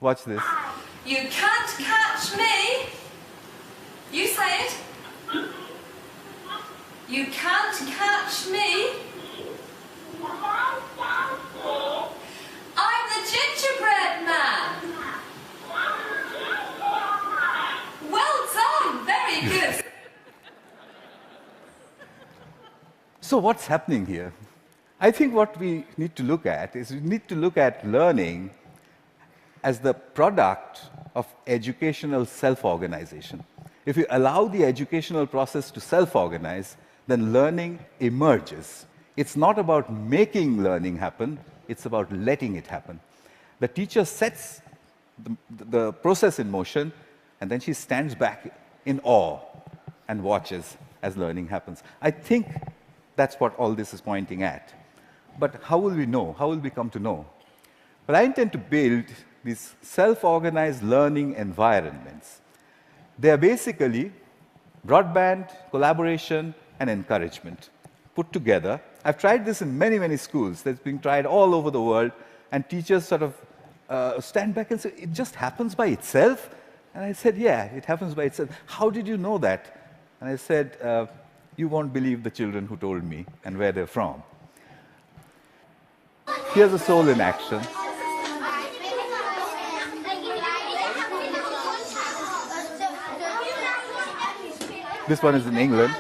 Watch this. You can't catch me. You say it. You can't catch me. I'm the gingerbread man. Well done. Very good. So what's happening here? I think what we need to look at is we need to look at learning as the product of educational self-organization. If you allow the educational process to self-organize, then learning emerges. It's not about making learning happen, it's about letting it happen. The teacher sets the process in motion, and then she stands back in awe and watches as learning happens. I think that's what all this is pointing at. But how will we know? How will we come to know? Well, I intend to build these self-organized learning environments. They are basically broadband, collaboration, and encouragement put together. I've tried this in many, many schools. That's being tried all over the world, and teachers sort of stand back and say, it just happens by itself? And I said, yeah, it happens by itself. How did you know that? And I said, you won't believe the children who told me and where they're from. Here's a soul in action. This one is in England.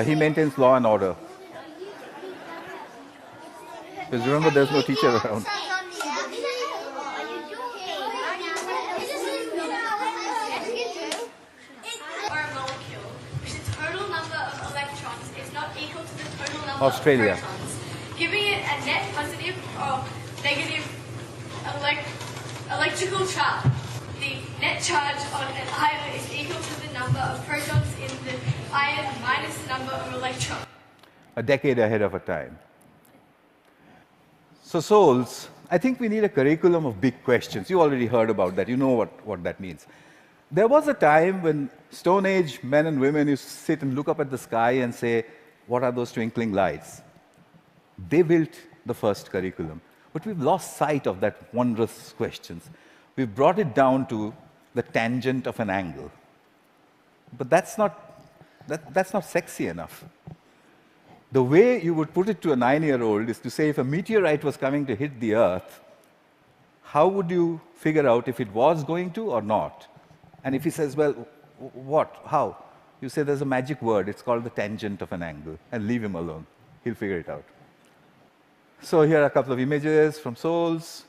He maintains law and order. Because remember, there's no teacher around. Australia. Giving it a net positive or negative electrical charge. The net charge on an ion is equal to the number of protons in the ion minus the number of electrons. A decade ahead of our time. So souls, I think we need a curriculum of big questions. You already heard about that. You know what that means. There was a time when Stone Age men and women used to sit and look up at the sky and say, what are those twinkling lights? They built the first curriculum. But we've lost sight of that wondrous questions. We've brought it down to the tangent of an angle. But that's not sexy enough. The way you would put it to a 9-year-old is to say, if a meteorite was coming to hit the Earth, how would you figure out if it was going to or not? And if he says, well, what? How? You say there's a magic word, it's called the tangent of an angle, and leave him alone. He'll figure it out. So here are a couple of images from souls.